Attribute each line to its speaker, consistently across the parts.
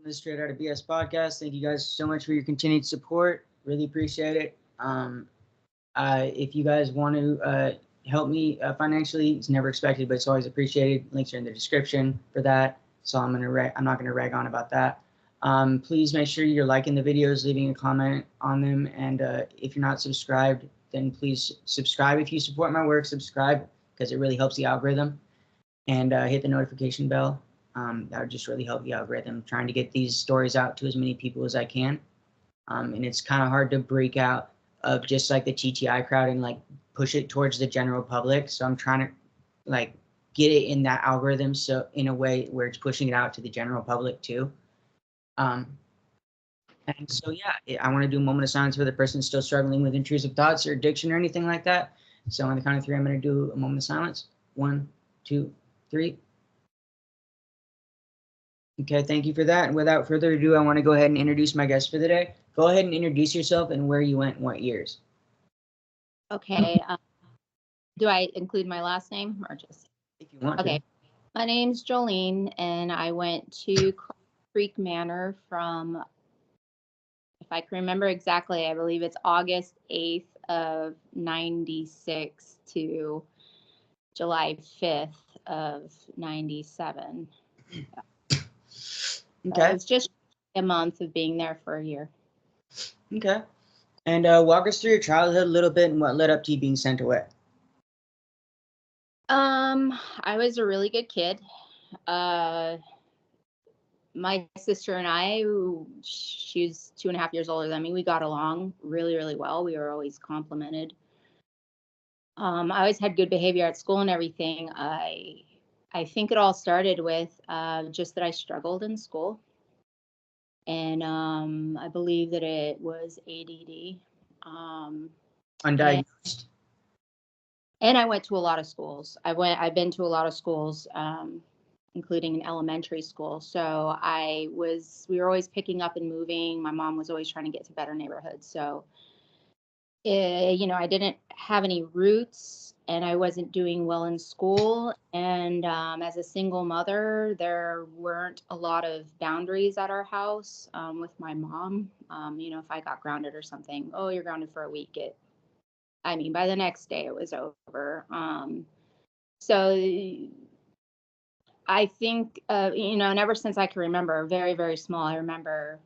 Speaker 1: the Straight Out of BS podcast. Thank you guys so much for your continued support. Really appreciate it. If you guys want to help me financially, it's never expected, but it's always appreciated. Links are in the description for that. So I'm not gonna rag on about that. Please make sure you're liking the videos, leaving a comment on them, and if you're not subscribed, then please subscribe. If you support my work, subscribe because it really helps the algorithm, and hit the notification bell. That would just really help the algorithm. Trying to get these stories out to as many people as I can, and it's kind of hard to break out of just like the T.T.I crowd and like push it towards the general public. So I'm trying to like get it in that algorithm, so in a way where it's pushing it out to the general public too. And so yeah, I want to do a moment of silence for the person still struggling with intrusive thoughts or addiction or anything like that. So on the count of three, I'm going to do a moment of silence. 1, 2, 3. Okay, thank you for that. And without further ado, I want to go ahead and introduce my guest for the day. Go ahead and introduce yourself and where you went and what years.
Speaker 2: Okay. Do I include my last name or just?
Speaker 1: If you want
Speaker 2: okay.
Speaker 1: to.
Speaker 2: My name's Joleen, and I went to Crosscreek Manor from, if I can remember exactly, I believe it's August 8th of 96 to July 5th of 97.
Speaker 1: Okay.
Speaker 2: It's just a month of being there for a year.
Speaker 1: Okay. And walk us through your childhood a little bit and what led up to you being sent away.
Speaker 2: I was a really good kid. My sister and I, she's 2.5 years older than me, we got along really, really well. We were always complimented. I always had good behavior at school and everything. I think it all started with just that I struggled in school. And I believe that it was ADD.
Speaker 1: Undiagnosed.
Speaker 2: And I went to a lot of schools. I've been to a lot of schools, including an elementary school. So we were always picking up and moving. My mom was always trying to get to better neighborhoods. So, I didn't have any roots, and I wasn't doing well in school. And as a single mother, there weren't a lot of boundaries at our house with my mom. If I got grounded or something, oh, you're grounded for a week. By the next day it was over. So I think, and ever since I can remember, very, very small, I remember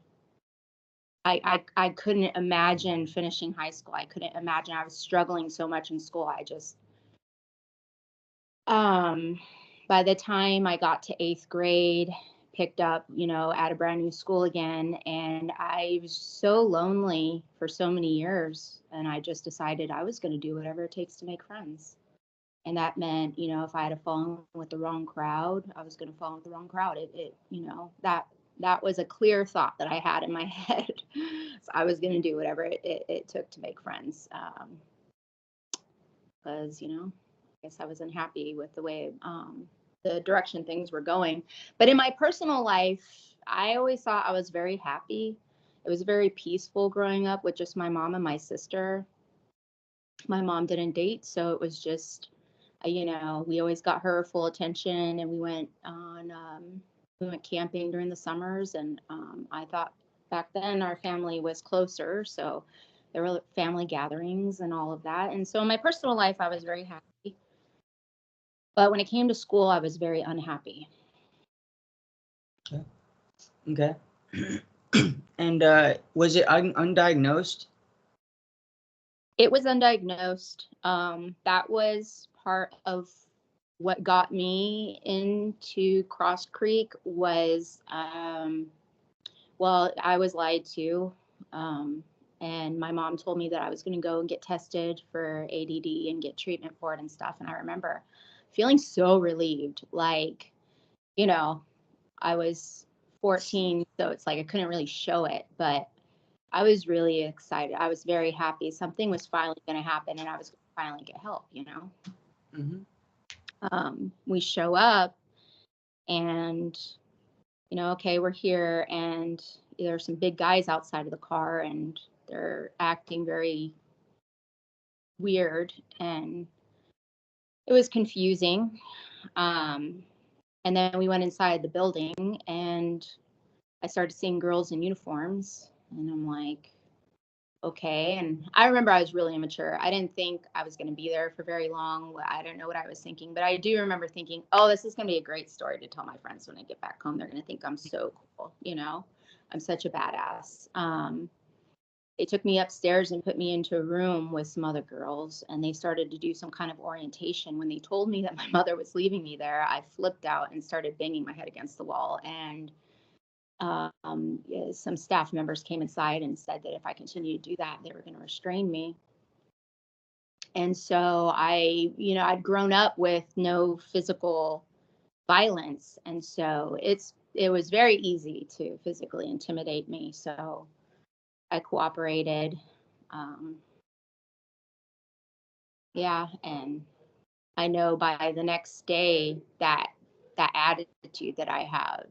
Speaker 2: I couldn't imagine finishing high school. I couldn't imagine. I was struggling so much in school. I just, by the time I got to 8th grade, picked up, at a brand new school again. And I was so lonely for so many years. And I just decided I was going to do whatever it takes to make friends. And that meant, if I had to fall in with the wrong crowd, I was going to fall in with the wrong crowd. That was a clear thought that I had in my head. So I was going to do whatever it took to make friends. Because, I guess I was unhappy with the way, the direction things were going. But in my personal life, I always thought I was very happy. It was very peaceful growing up with just my mom and my sister. My mom didn't date, so it was just, we always got her full attention, and we went camping during the summers. And I thought back then our family was closer, so there were family gatherings and all of that. And so in my personal life, I was very happy. But when it came to school, I was very unhappy.
Speaker 1: Okay. And was it undiagnosed?
Speaker 2: It was undiagnosed. That was part of what got me into Cross Creek was, I was lied to. And my mom told me that I was going to go and get tested for ADD and get treatment for it and stuff. And I remember feeling so relieved. Like, I was 14, so it's like I couldn't really show it, but I was really excited. I was very happy. Something was finally going to happen, and I was going to finally get help,
Speaker 1: Mm-hmm.
Speaker 2: We show up, and, okay, we're here, and there's some big guys outside of the car, and they're acting very weird, and it was confusing. And then we went inside the building, and I started seeing girls in uniforms, and I'm like, okay. And I remember I was really immature. I didn't think I was going to be there for very long. I don't know what I was thinking, but I do remember thinking, oh, this is going to be a great story to tell my friends when I get back home. They're going to think I'm so cool. You know, I'm such a badass. They took me upstairs and put me into a room with some other girls, and they started to do some kind of orientation. When they told me that my mother was leaving me there, I flipped out and started banging my head against the wall. And some staff members came inside and said that if I continued to do that, they were going to restrain me. And so I'd grown up with no physical violence. And so it was very easy to physically intimidate me. So I cooperated. And I know by the next day that attitude that I have,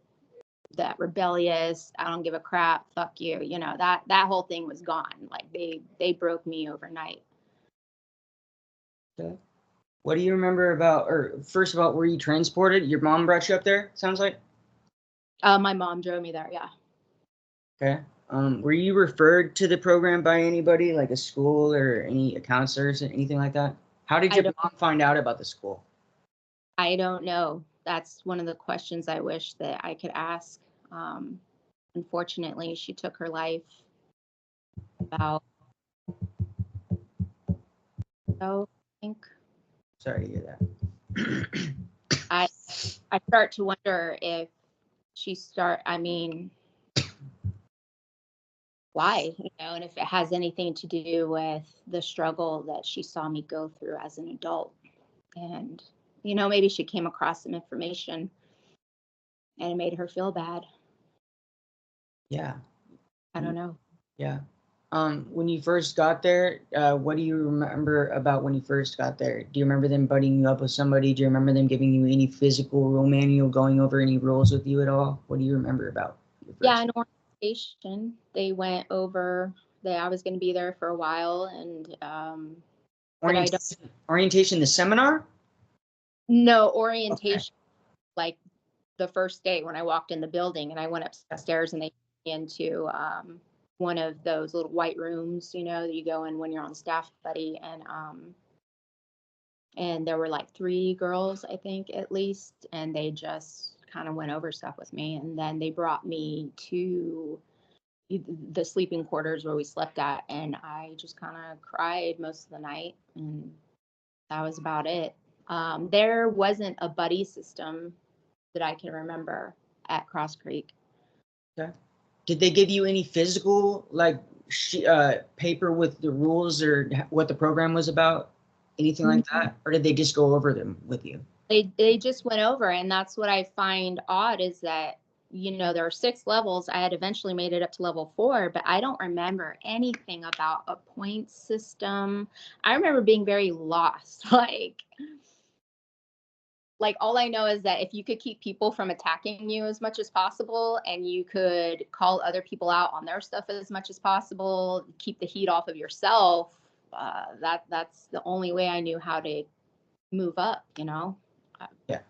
Speaker 2: that rebellious, I don't give a crap, fuck you, that whole thing was gone. Like they broke me overnight.
Speaker 1: Okay. What do you remember about, or first of all, were you transported? Your mom brought you up there, sounds like?
Speaker 2: My mom drove me there, yeah.
Speaker 1: Okay. Were you referred to the program by anybody, like a school or any counselors, anything like that? How did your mom find out about the school?
Speaker 2: I don't know. That's one of the questions I wish that I could ask. Unfortunately, she took her life about, I think.
Speaker 1: Sorry to hear that.
Speaker 2: I start to wonder if why, and if it has anything to do with the struggle that she saw me go through as an adult. And, maybe she came across some information and it made her feel bad.
Speaker 1: Yeah.
Speaker 2: I don't know.
Speaker 1: Yeah. When you first got there, what do you remember about when you first got there? Do you remember them butting you up with somebody? Do you remember them giving you any physical rule manual, going over any rules with you at all? What do you remember about your first?
Speaker 2: Yeah, in orientation, they went over that I was going to be there for a while, and
Speaker 1: orientation, the seminar?
Speaker 2: No, orientation, like the first day when I walked in the building, and I went upstairs and they took me into one of those little white rooms, that you go in when you're on staff buddy, and there were like 3 girls, I think, at least, and they just kind of went over stuff with me, and then they brought me to the sleeping quarters where we slept at, and I just kind of cried most of the night, and that was about it. There wasn't a buddy system that I can remember at Cross Creek.
Speaker 1: Okay. Did they give you any physical, like, paper with the rules or what the program was about? Anything like that? Or did they just go over them with you?
Speaker 2: They just went over, and that's what I find odd is that, there are 6 levels. I had eventually made it up to level 4, but I don't remember anything about a point system. I remember being very lost. Like all I know is that if you could keep people from attacking you as much as possible, and you could call other people out on their stuff as much as possible, keep the heat off of yourself, that's the only way I knew how to move up,
Speaker 1: Yeah.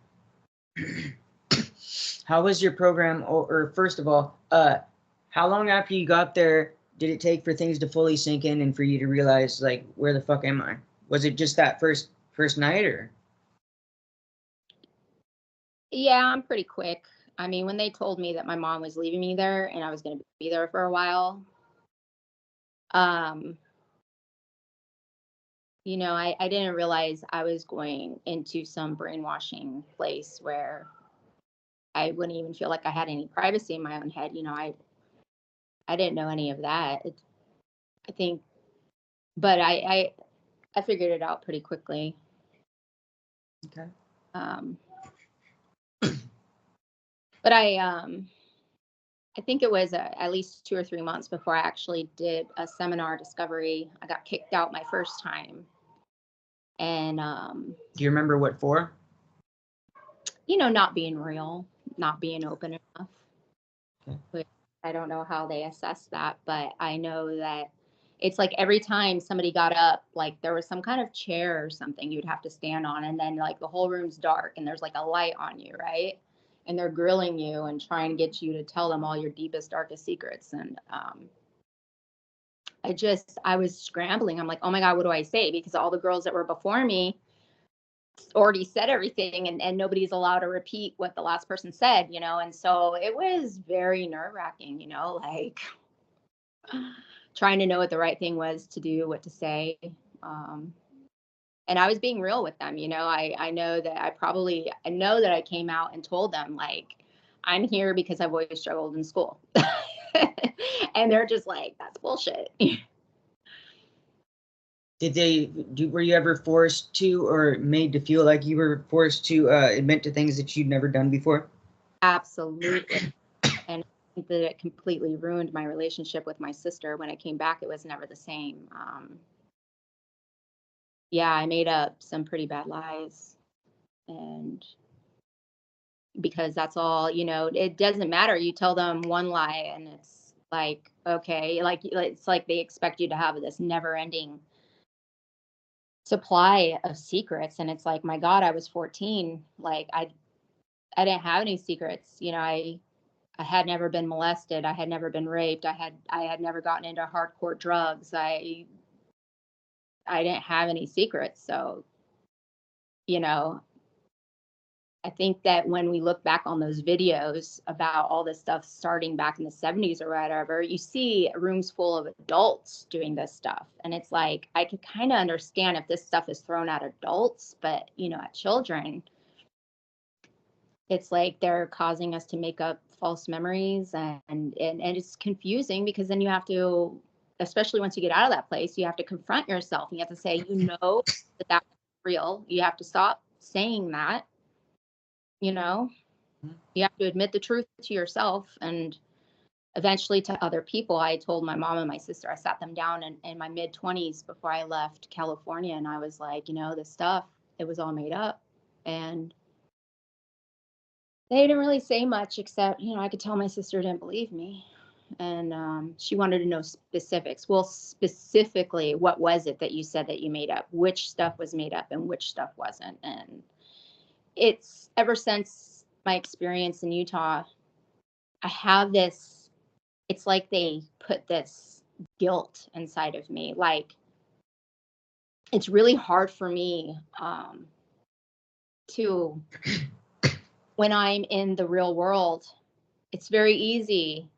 Speaker 1: How was your program? Or first of all, how long after you got there did it take for things to fully sink in and for you to realize, like, where the fuck am I? Was it just that first night, or?
Speaker 2: Yeah, I'm pretty quick. I mean, when they told me that my mom was leaving me there and I was going to be there for a while, I didn't realize I was going into some brainwashing place where I wouldn't even feel like I had any privacy in my own head. I didn't know any of that. I think, but I figured it out pretty quickly.
Speaker 1: Okay.
Speaker 2: But I think it was at least 2 or 3 months before I actually did a seminar discovery. I got kicked out my first time. And
Speaker 1: do you remember what for?
Speaker 2: Not being real, not being open enough.
Speaker 1: Okay.
Speaker 2: But I don't know how they assess that, but I know that it's like every time somebody got up, like there was some kind of chair or something you'd have to stand on, and then like the whole room's dark and there's like a light on you, right? and they're grilling you and trying to get you to tell them all your deepest, darkest secrets. And I was scrambling. I'm like, oh my God, what do I say? Because all the girls that were before me already said everything, and nobody's allowed to repeat what the last person said, you know? And so it was very nerve-wracking, you know, like trying to know what the right thing was to do, what to say. And I was being real with them, you know. I know that I came out and told them, like, I'm here because I've always struggled in school. And they're just like, that's bullshit.
Speaker 1: Were you ever forced to, or made to feel like you were forced to admit to things that you'd never done before?
Speaker 2: Absolutely. And I think that it completely ruined my relationship with my sister. When I came back, it was never the same. Yeah, I made up some pretty bad lies. And because that's all, you know, it doesn't matter. You tell them one lie and it's like, okay, like it's like they expect you to have this never ending supply of secrets. And it's like, my God, I was 14. Like I didn't have any secrets. You know, I had never been molested. I had never been raped. I had never gotten into hardcore drugs. I didn't have any secrets. So, you know, I think that when we look back on those videos about all this stuff starting back in the 70s or whatever, you see rooms full of adults doing this stuff. And it's like, I could kind of understand if this stuff is thrown at adults, but, you know, at children, it's like they're causing us to make up false memories. And it's confusing because then you have to, especially once you get out of that place, you have to confront yourself. And you have to say, you know, that that's real. You have to stop saying that. You know, you have to admit the truth to yourself and eventually to other people. I told my mom and my sister, I sat them down in my mid-20s before I left California. And I was like, you know, this stuff, it was all made up. And they didn't really say much except, you know, I could tell my sister didn't believe me. And she wanted to know specifics. Well, specifically, what was it that you said that you made up? Which stuff was made up and which stuff wasn't? And it's ever since my experience in Utah, I have this, it's like they put this guilt inside of me. Like, it's really hard for me to, when I'm in the real world, it's very easy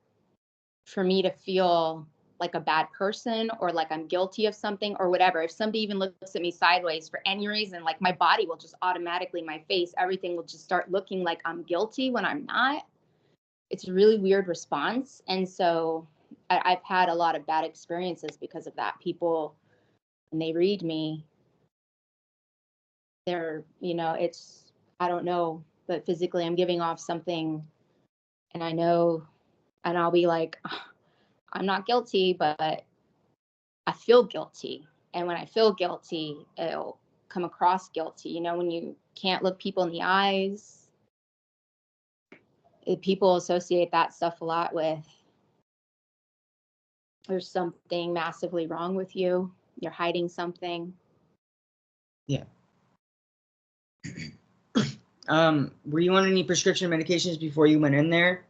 Speaker 2: for me to feel like a bad person or like I'm guilty of something or whatever. If somebody even looks at me sideways for any reason, like my body will just automatically, my face, everything will just start looking like I'm guilty when I'm not. It's a really weird response. And so I've had a lot of bad experiences because of that. People, when they read me, they're, you know, it's, I don't know, but physically I'm giving off something and I know, and I'll be like, I'm not guilty, but I feel guilty. And when I feel guilty, it'll come across guilty. You know, when you can't look people in the eyes, people associate that stuff a lot with there's something massively wrong with you. You're hiding something.
Speaker 1: Yeah. Were you on any prescription medications before you went in there?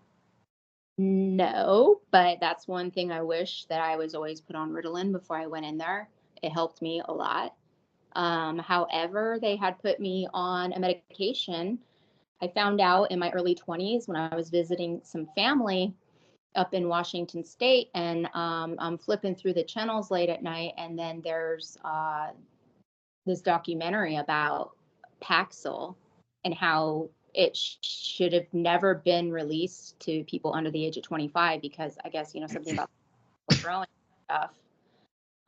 Speaker 2: No, but that's one thing I wish, that I was always put on Ritalin before I went in there. It helped me a lot. However, they had put me on a medication. I found out in my early 20s when I was visiting some family up in Washington State, and I'm flipping through the channels late at night, and then there's this documentary about Paxil and how it should have never been released to people under the age of 25 because I guess, you know, something about growing stuff.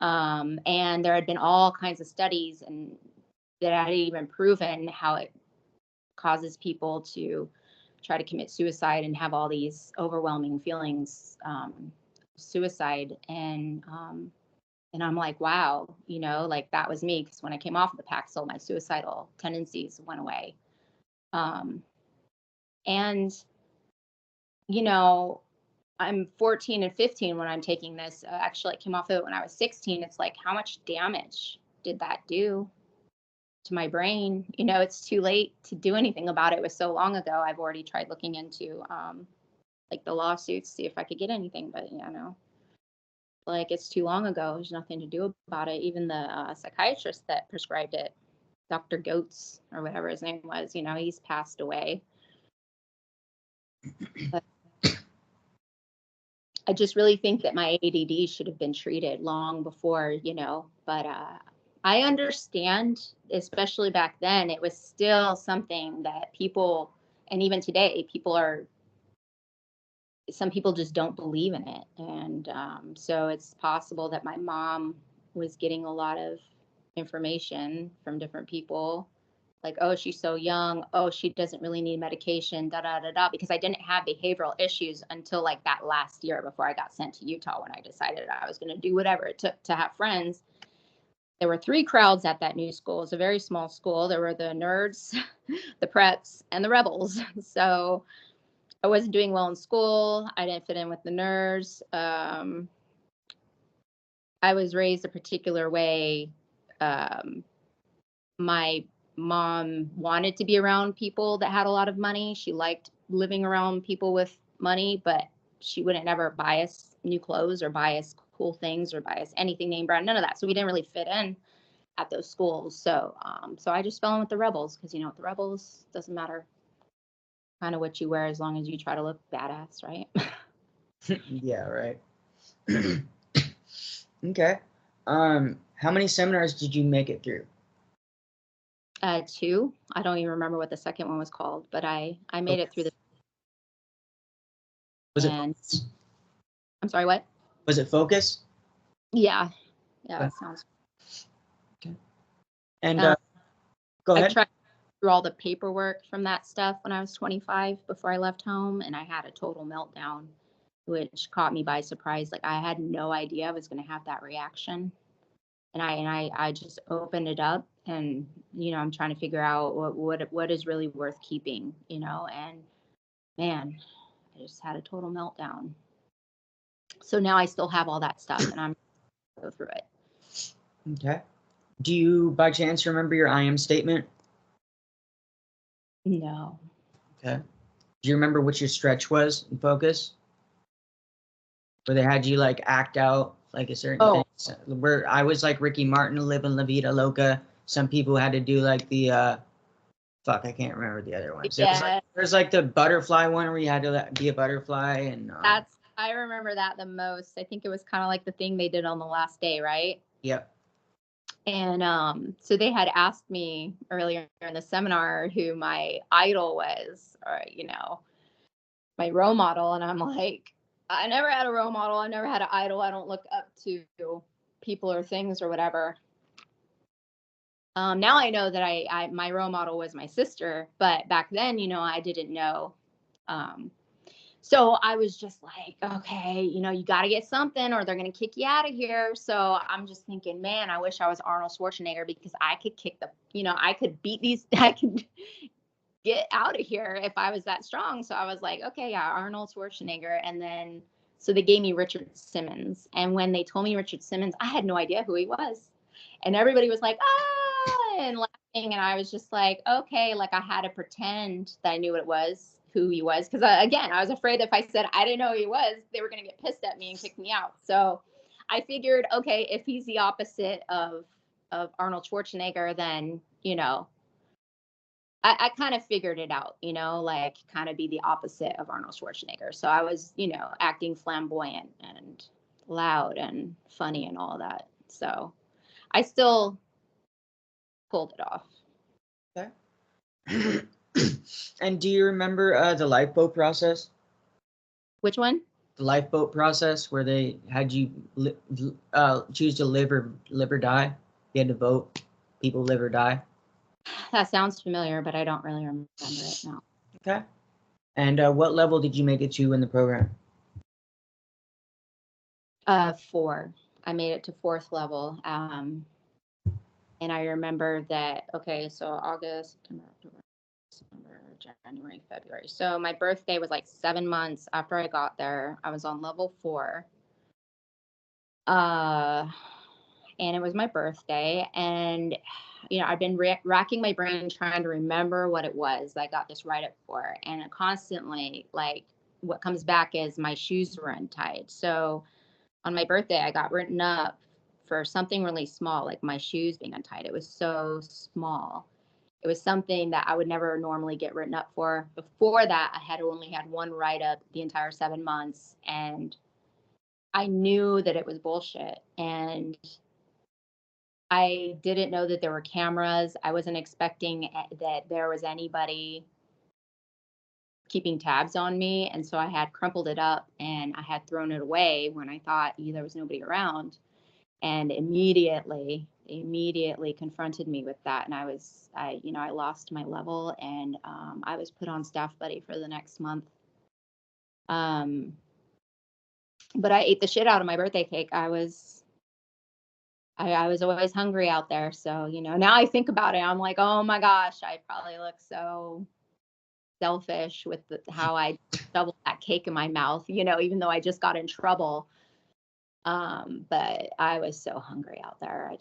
Speaker 2: And there had been all kinds of studies and that had even proven how it causes people to try to commit suicide and have all these overwhelming feelings, suicide. And I'm like, wow, you know, like that was me. Because when I came off of the Paxil, my suicidal tendencies went away. And, you know, I'm 14 and 15 when I'm taking this. Actually, I came off of it when I was 16. It's like, how much damage did that do to my brain, you know, it's too late to do anything about it. It was so long ago. I've already tried looking into like the lawsuits, see if I could get anything, but you know, like it's too long ago. There's nothing to do about it. Even the psychiatrist that prescribed it, Dr. Goetz or whatever his name was, you know, he's passed away. But I just really think that my ADD should have been treated long before, you know, but I understand, especially back then, it was still something that people, and even today, some people just don't believe in it. And so it's possible that my mom was getting a lot of information from different people. Like, oh, she's so young. Oh, she doesn't really need medication, da, da, da, da. Because I didn't have behavioral issues until like that last year before I got sent to Utah, when I decided I was going to do whatever it took to have friends. There were 3 crowds at that new school. It's a very small school. There were the nerds, the preps, and the rebels. So I wasn't doing well in school. I didn't fit in with the nerds. I was raised a particular way. My mom wanted to be around people that had a lot of money. She liked living around people with money, but she wouldn't ever buy us new clothes or buy us cool things or buy us anything name brand, none of that. So we didn't really fit in at those schools. So I just fell in with the rebels, because, you know, with the rebels, doesn't matter kind of what you wear as long as you try to look badass, right?
Speaker 1: Yeah, right. Okay. How many seminars did you make it through?
Speaker 2: 2. I don't even remember what the second one was called, but I made it through the.
Speaker 1: Was it?
Speaker 2: I'm sorry, what?
Speaker 1: Was it Focus?
Speaker 2: Yeah. Yeah,
Speaker 1: Okay.
Speaker 2: that sounds.
Speaker 1: Okay. And go ahead.
Speaker 2: I tried through all the paperwork from that stuff when I was 25 before I left home, and I had a total meltdown, which caught me by surprise. Like, I had no idea I was going to have that reaction. And I just opened it up, and, you know, I'm trying to figure out what is really worth keeping, you know, and man, I just had a total meltdown. So now I still have all that stuff, and I'm going to go through it.
Speaker 1: Okay. Do you by chance remember your I am statement?
Speaker 2: No.
Speaker 1: Okay. Do you remember what your stretch was in Focus? Where they had you like act out like a certain thing. Where I was like Ricky Martin, living La Vida Loca. Some people had to do like the fuck, I can't remember the other ones.
Speaker 2: Yeah.
Speaker 1: There's like the butterfly one where you had to be a butterfly, and
Speaker 2: I remember that the most. I think it was kind of like the thing they did on the last day, right?
Speaker 1: Yep.
Speaker 2: And so they had asked me earlier in the seminar who my idol was, or, you know, my role model. And I'm like, I never had a role model. I never had an idol. I don't look up to people or things or whatever. Now I know that I my role model was my sister, but back then, you know, I didn't know. So I was just like, okay, you know, you got to get something or they're going to kick you out of here. So I'm just thinking, man, I wish I was Arnold Schwarzenegger, because I could kick you know, I could beat these, I could get out of here if I was that strong. So I was like, okay, yeah, Arnold Schwarzenegger. And then, so they gave me Richard Simmons. And when they told me Richard Simmons, I had no idea who he was. And everybody was like, ah, and laughing. And I was just like, okay, like I had to pretend that I knew who he was. Because again, I was afraid if I said I didn't know who he was, they were going to get pissed at me and kick me out. So I figured, okay, if he's the opposite of Arnold Schwarzenegger, then, you know, I kind of figured it out, you know, like kind of be the opposite of Arnold Schwarzenegger. So I was, you know, acting flamboyant and loud and funny and all that. So I still pulled it off.
Speaker 1: Okay. And do you remember the lifeboat process?
Speaker 2: Which one?
Speaker 1: The lifeboat process, where they had you choose to live or die. You had to vote, people live or die.
Speaker 2: That sounds familiar, but I don't really remember it now.
Speaker 1: Okay. And what level did you make it to in the program?
Speaker 2: 4. I made it to 4th level. And I remember that, okay, so August, September, October, December, January, February. So my birthday was like 7 months after I got there. I was on level 4. I and it was my birthday. And, you know, I've been racking my brain trying to remember what it was I got this write-up for. And it constantly, like, what comes back is my shoes were untied. So on my birthday, I got written up for something really small, like my shoes being untied. It was so small. It was something that I would never normally get written up for. Before that, I had only had one write-up the entire 7 months, and I knew that it was bullshit. And I didn't know that there were cameras. I wasn't expecting that there was anybody keeping tabs on me. And so I had crumpled it up and I had thrown it away when I thought there was nobody around. And immediately confronted me with that. And I lost my level, and I was put on staff buddy for the next month. But I ate the shit out of my birthday cake. I was always hungry out there. So, now I think about it, I'm like, oh my gosh, I probably look so selfish with how I shoveled that cake in my mouth, even though I just got in trouble. But I was so hungry out there.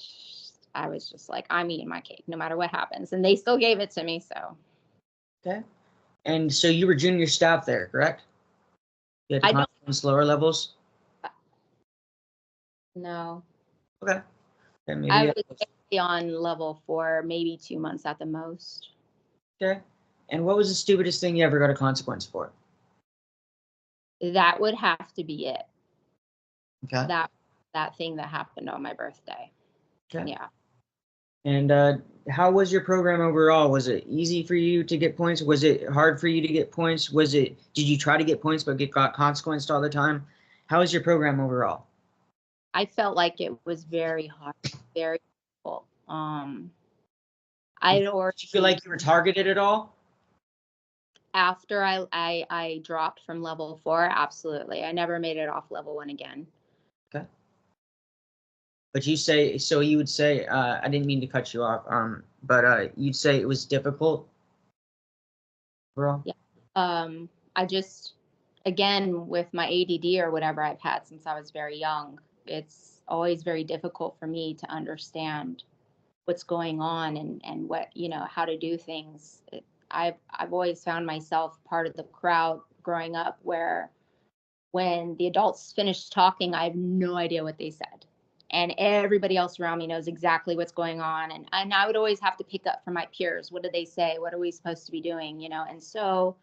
Speaker 2: I was just like, I'm eating my cake no matter what happens. And they still gave it to me. So.
Speaker 1: Okay. And so you were junior staff there, correct? You had to contact lower levels?
Speaker 2: No.
Speaker 1: Okay. Maybe
Speaker 2: I was on level 4, maybe 2 months at the most.
Speaker 1: Okay. And what was the stupidest thing you ever got a consequence for?
Speaker 2: That would have to be it.
Speaker 1: Okay.
Speaker 2: That thing that happened on my birthday.
Speaker 1: Okay.
Speaker 2: Yeah.
Speaker 1: And how was your program overall? Was it easy for you to get points? Was it hard for you to get points? Did you try to get points but got consequenced all the time? How was your program overall?
Speaker 2: I felt like it was very hard, very difficult. Did you
Speaker 1: feel like you were targeted at all?
Speaker 2: After I dropped from level 4, absolutely. I never made it off level 1 again.
Speaker 1: Okay. But you would say, I didn't mean to cut you off, but you'd say it was difficult overall?
Speaker 2: Yeah. I just, again, with my ADD or whatever I've had since I was very young, it's always very difficult for me to understand what's going on and what, how to do things. I've always found myself part of the crowd growing up where when the adults finished talking, I have no idea what they said. And everybody else around me knows exactly what's going on. And I would always have to pick up from my peers. What did they say? What are we supposed to be doing? And so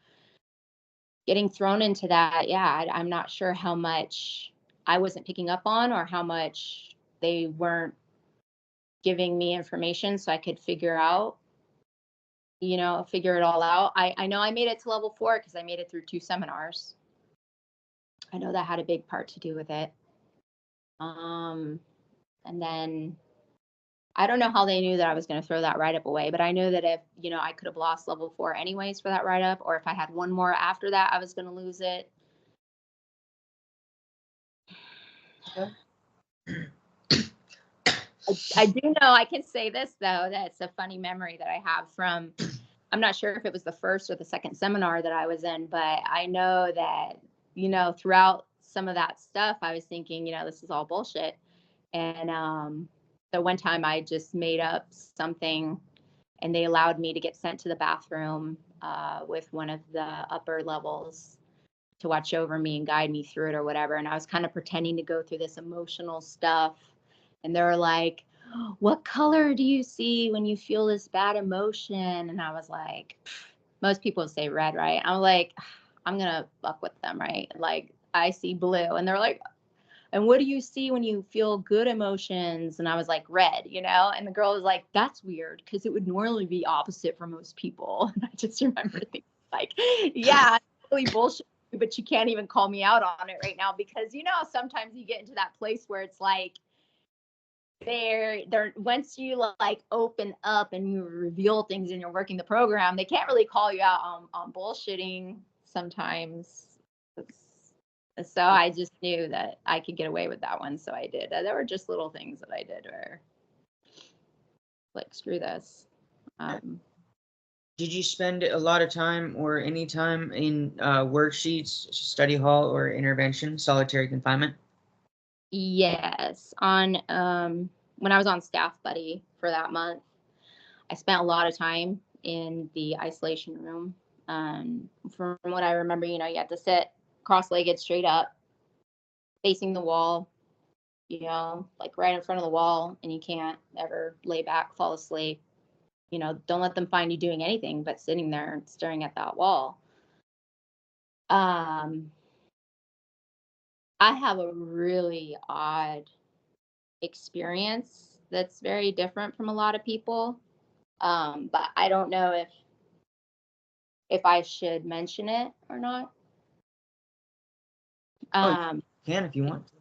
Speaker 2: getting thrown into that, yeah, I'm not sure how much I wasn't picking up on or how much they weren't giving me information so I could figure it all out. I know I made it to level 4 because I made it through 2 seminars. I know that had a big part to do with it. And then I don't know how they knew that I was going to throw that write-up away, but I knew that if, I could have lost level 4 anyways for that write-up, or if I had one more after that, I was going to lose it. Okay. I do know, I can say this though, that's a funny memory that I have from, I'm not sure if it was the first or the second seminar that I was in, but I know that, throughout some of that stuff, I was thinking, this is all bullshit. And so one time I just made up something and they allowed me to get sent to the bathroom with one of the upper levels to watch over me and guide me through it or whatever. And I was kind of pretending to go through this emotional stuff. And they were like, what color do you see when you feel this bad emotion? And I was like, most people say red, right? I'm like, I'm going to fuck with them, right? Like, I see blue. And they're like, and what do you see when you feel good emotions? And I was like, red, And the girl was like, that's weird because it would normally be opposite for most people. And I just remember thinking like, yeah, really bullshit, but you can't even call me out on it right now because, sometimes you get into that place where it's like, they're once you like open up and you reveal things and you're working the program, they can't really call you out on bullshitting sometimes. So I just knew that I could get away with that one, so I did. There were just little things that I did where like, screw this.
Speaker 1: Did you spend a lot of time or any time in worksheets, study hall, or intervention, solitary confinement?
Speaker 2: Yes. On when I was on staff buddy for that month, I spent a lot of time in the isolation room. From what I remember, you had to sit cross-legged straight up, facing the wall, like right in front of the wall, and you can't ever lay back, fall asleep. Don't let them find you doing anything but sitting there and staring at that wall. I have a really odd experience that's very different from a lot of people. But I don't know if I should mention it or not.
Speaker 1: You can if you want to.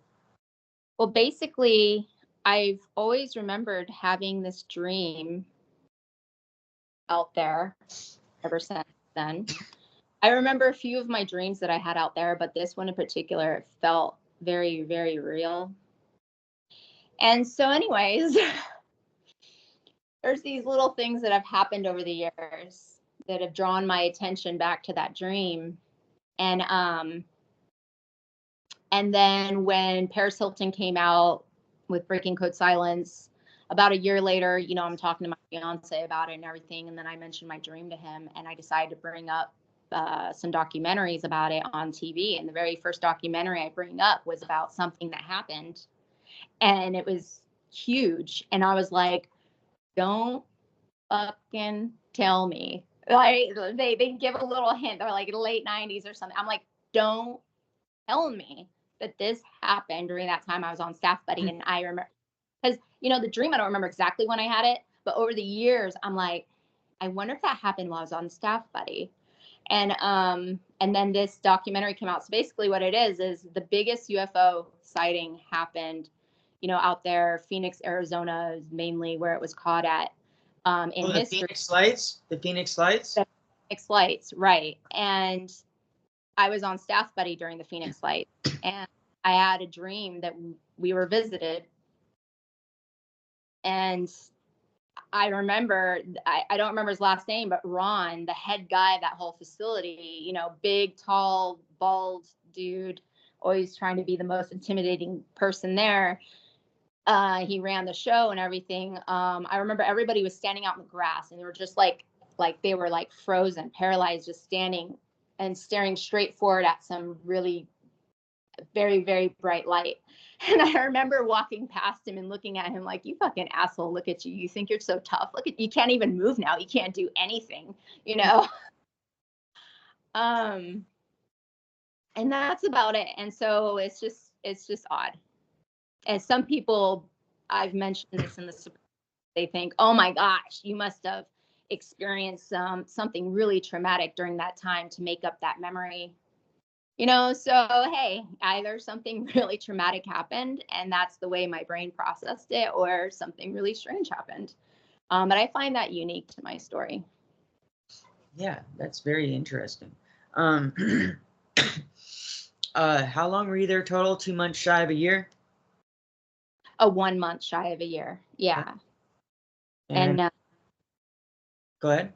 Speaker 2: Well, basically, I've always remembered having this dream out there ever since then. I remember a few of my dreams that I had out there, but this one in particular, it felt very, very real. And so anyways, there's these little things that have happened over the years that have drawn my attention back to that dream. And then when Paris Hilton came out with Breaking Code Silence, about a year later, I'm talking to my fiance about it and everything. And then I mentioned my dream to him, and I decided to bring up some documentaries about it on TV. And the very first documentary I bring up was about something that happened, and it was huge. And I was like, don't fucking tell me. Like, they give a little hint. They're like late 90s or something. I'm like, don't tell me that this happened during that time I was on staff buddy. And I remember, because the dream, I don't remember exactly when I had it, but over the years I'm like, I wonder if that happened while I was on staff buddy. And then this documentary came out. So basically what it is the biggest UFO sighting happened out there. Phoenix, Arizona is mainly where it was caught at. In history.
Speaker 1: Phoenix Lights? The Phoenix Lights?
Speaker 2: The Phoenix Lights, right. And I was on staff buddy during the Phoenix Lights, and I had a dream that we were visited. And I remember, I don't remember his last name, but Ron, the head guy of that whole facility, big, tall, bald dude, always trying to be the most intimidating person there. He ran the show and everything. I remember everybody was standing out in the grass, and they were just like they were like frozen, paralyzed, just standing and staring straight forward at some really very, very bright light. And I remember walking past him and looking at him like, you fucking asshole, look at you. You think you're so tough. Look at you, can't even move now. You can't do anything, And that's about it. And so it's just odd. And some people, I've mentioned this in the, they think, oh my gosh, you must have experienced something really traumatic during that time to make up that memory. So hey, either something really traumatic happened and that's the way my brain processed it, or something really strange happened. But I find that unique to my story.
Speaker 1: Yeah, that's very interesting. How long were you there total? 2 months shy of a year?
Speaker 2: 1 month shy of a year. Yeah. And
Speaker 1: go ahead.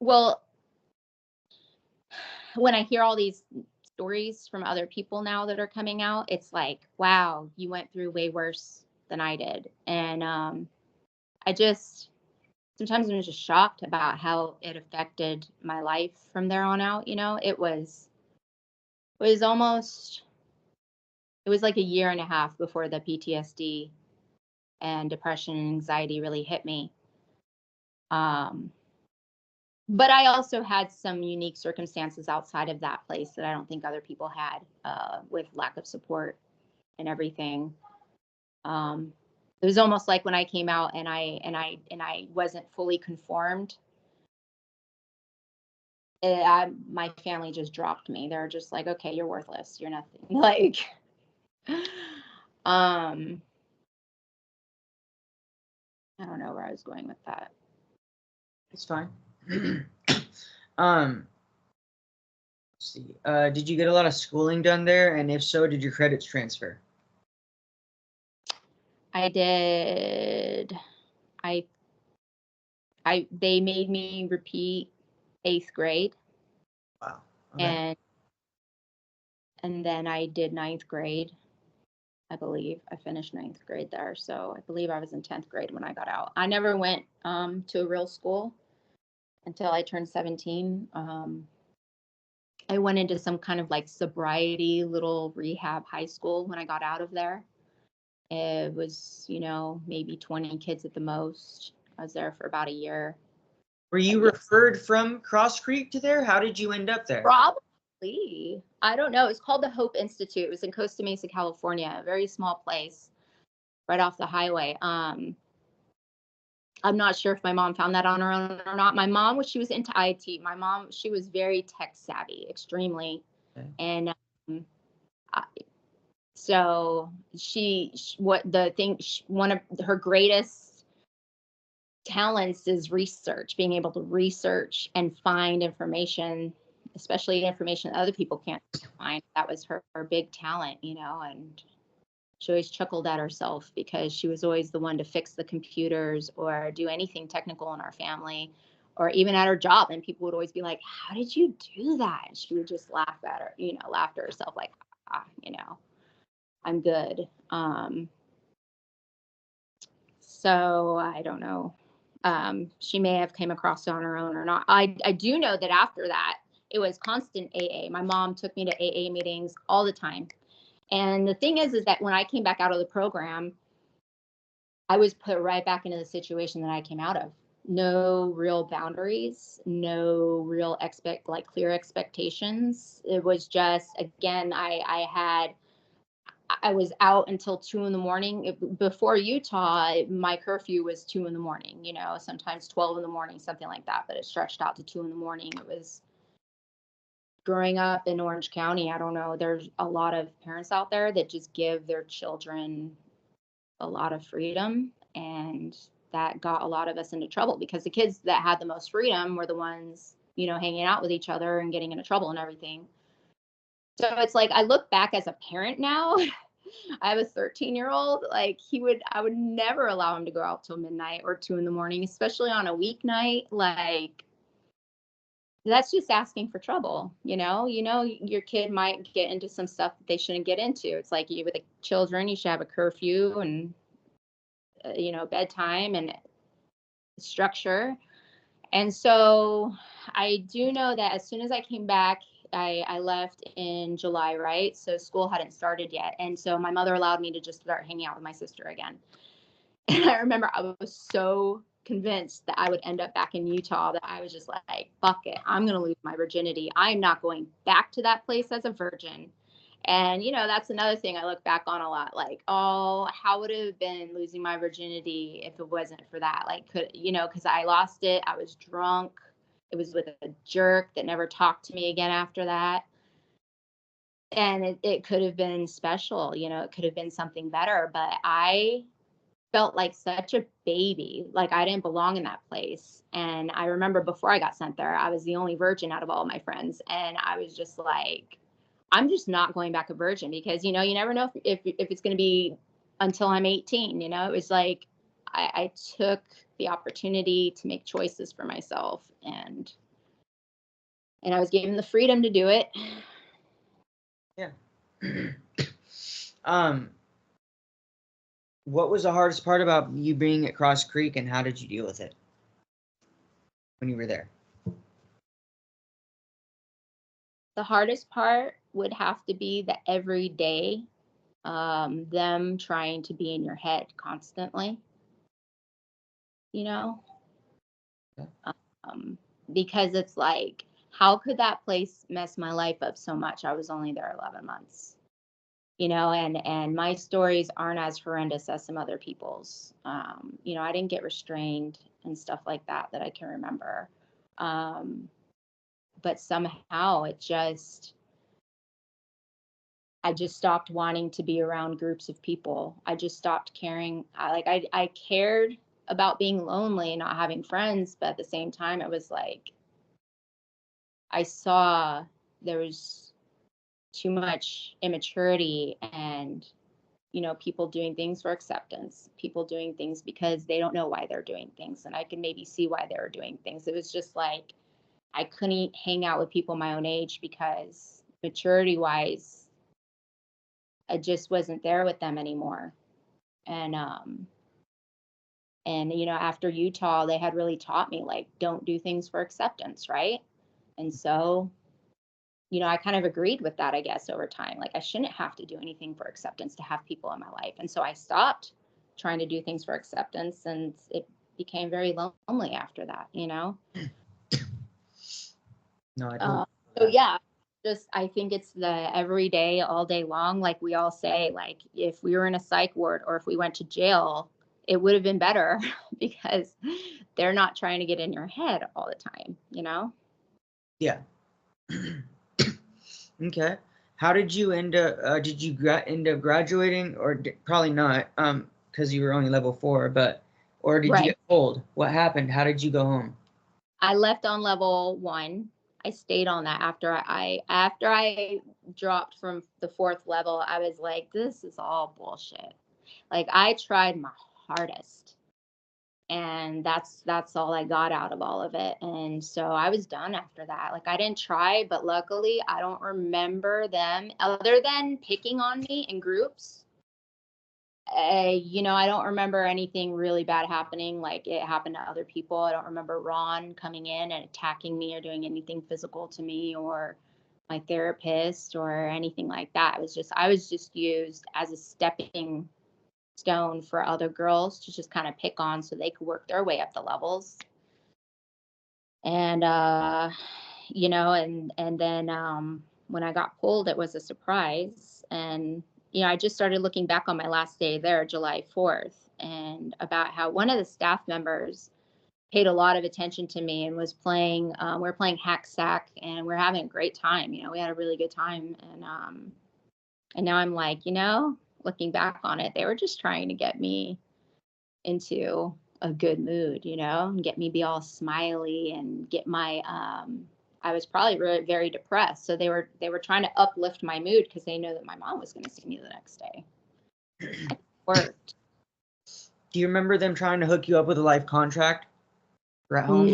Speaker 2: Well, when I hear all these stories from other people now that are coming out, it's like, wow, you went through way worse than I did. And sometimes I'm just shocked about how it affected my life from there on out. It was like a year and a half before the PTSD and depression and anxiety really hit me. But I also had some unique circumstances outside of that place that I don't think other people had, with lack of support and everything. It was almost like when I came out and I wasn't fully conformed. My family just dropped me. They're just like, okay, you're worthless. You're nothing. Like, I don't know where I was going with that.
Speaker 1: It's fine. Let's see. Did you get a lot of schooling done there? And if so, did your credits transfer?
Speaker 2: I did. They made me repeat 8th grade.
Speaker 1: Wow. Okay.
Speaker 2: And then I did 9th grade. I believe. I finished 9th grade there. So I believe I was in 10th grade when I got out. I never went to a real school until I turned 17. I went into some kind of like sobriety little rehab high school when I got out of there. It was, maybe 20 kids at the most. I was there for about a year.
Speaker 1: Were you referred from Cross Creek to there? How did you end up there?
Speaker 2: Probably. I don't know. It's called the Hope Institute. It was in Costa Mesa, California, a very small place right off the highway. I'm not sure if my mom found that on her own or not. My mom, she was into IT. My mom, she was very tech savvy, extremely. Okay. And so one of her greatest talents is research, being able to research and find information, especially information that other people can't find. That was her big talent, and she always chuckled at herself because she was always the one to fix the computers or do anything technical in our family, or even at her job. And people would always be like, how did you do that? And she would just laugh to herself like, I'm good. So I don't know. She may have came across it on her own or not. I do know that after that, it was constant AA. My mom took me to AA meetings all the time. And the thing is that when I came back out of the program, I was put right back into the situation that I came out of. No real boundaries, no real clear expectations. It was just, again, I was out until 2 a.m. Before Utah, my curfew was 2 a.m, sometimes 12 a.m, something like that, but it stretched out to 2 a.m. It was growing up in Orange County. I don't know. There's a lot of parents out there that just give their children a lot of freedom, and that got a lot of us into trouble because the kids that had the most freedom were the ones, hanging out with each other and getting into trouble and everything. So it's like, I look back as a parent now. I have a 13-year-old, I would never allow him to go out till midnight or 2 a.m, especially on a weeknight. That's just asking for trouble. Your kid might get into some stuff that they shouldn't get into. It's like with the children, you should have a curfew and, bedtime and structure. And so I do know that as soon as I came back, I left in July, right? So school hadn't started yet. And so my mother allowed me to just start hanging out with my sister again. And I remember I was so convinced that I would end up back in Utah that I was just like, fuck it, I'm going to lose my virginity. I'm not going back to that place as a virgin. And, that's another thing I look back on a lot. How would it have been losing my virginity if it wasn't for that? Because I lost it. I was drunk. It was with a jerk that never talked to me again after that. And it could have been special, it could have been something better. But I felt like such a baby, like I didn't belong in that place. And I remember before I got sent there, I was the only virgin out of all of my friends. And I was just like, I'm just not going back a virgin because, you never know if it's going to be until I'm 18. It was like I took the opportunity to make choices for myself, and I was given the freedom to do it.
Speaker 1: Yeah. What was the hardest part about you being at Cross Creek, and how did you deal with it when you were there?
Speaker 2: The hardest part would have to be that every day, them trying to be in your head constantly, Yeah. Because it's like, how could that place mess my life up so much? I was only there 11 months, and my stories aren't as horrendous as some other people's. I didn't get restrained and stuff like that I can remember. But somehow I just stopped wanting to be around groups of people. I just stopped caring. I cared about being lonely and not having friends, but at the same time, it was like I saw there was too much immaturity and, people doing things for acceptance, people doing things because they don't know why they're doing things. And I can maybe see why they were doing things. It was just like I couldn't hang out with people my own age because maturity wise, I just wasn't there with them anymore. And you know, after Utah, they had really taught me, like, don't do things for acceptance, right? And so, you know, I kind of agreed with that, I guess, over time. Like, I shouldn't have to do anything for acceptance to have people in my life. And so I stopped trying to do things for acceptance, and it became very lonely after that, you know?
Speaker 1: No, I don't.
Speaker 2: So yeah, just, I think it's the every day, all day long. Like we all say, like, if we were in a psych ward or if we went to jail, it would have been better because they're not trying to get in your head all the time, you know?
Speaker 1: Yeah. Okay. How did you end up, end up graduating, or probably not, because you were only level 4, but, or did you
Speaker 2: Right.
Speaker 1: get pulled? What happened? How did you go home?
Speaker 2: I left on level 1. I stayed on that after I dropped from the 4th level. I was like, this is all bullshit. Like, I tried my hardest, and that's all I got out of all of it. And so I was done after that. Like, I didn't try, but luckily I don't remember them, other than picking on me in groups. You know, I don't remember anything really bad happening. Like, it happened to other people. I don't remember Ron coming in and attacking me or doing anything physical to me, or my therapist, or anything like that. I was just used as a stepping stone for other girls to just kind of pick on so they could work their way up the levels. And you know, and then when I got pulled, it was a surprise. And you know, I just started looking back on my last day there, July 4th, and about how one of the staff members paid a lot of attention to me and was playing, we were playing hack sack, and we're having a great time. You know, we had a really good time. And now I'm like, you know, looking back on it, they were just trying to get me into a good mood, you know, and get me be all smiley and get my, I was probably really very depressed. So they were trying to uplift my mood because they know that my mom was going to see me the next day. It worked.
Speaker 1: Do you remember them trying to hook you up with a life contract? Or at home?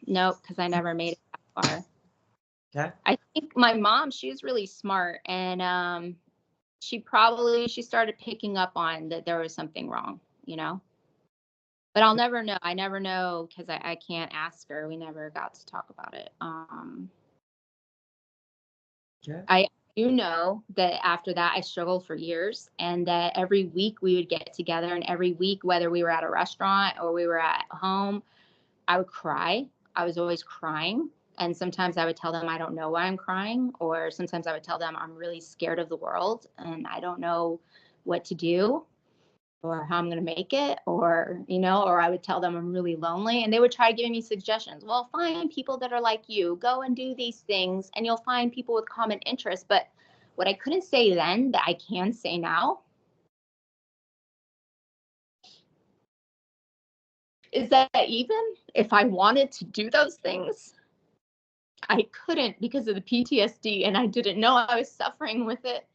Speaker 2: No, because I never made it that far.
Speaker 1: Okay.
Speaker 2: I think my mom, she was really smart, and she started picking up on that there was something wrong, you know. But I'll never know. I never know because I can't ask her. We never got to talk about it.
Speaker 1: Okay.
Speaker 2: I do know that after that, I struggled for years, and that every week we would get together, and every week, whether we were at a restaurant or we were at home, I would cry. I was always crying. And sometimes I would tell them I don't know why I'm crying, or sometimes I would tell them I'm really scared of the world and I don't know what to do or how I'm going to make it, or, you know, or I would tell them I'm really lonely, and they would try giving me suggestions. Well, find people that are like you, go and do these things, and you'll find people with common interests. But what I couldn't say then that I can say now is that even if I wanted to do those things, I couldn't because of the PTSD, and I didn't know I was suffering with it.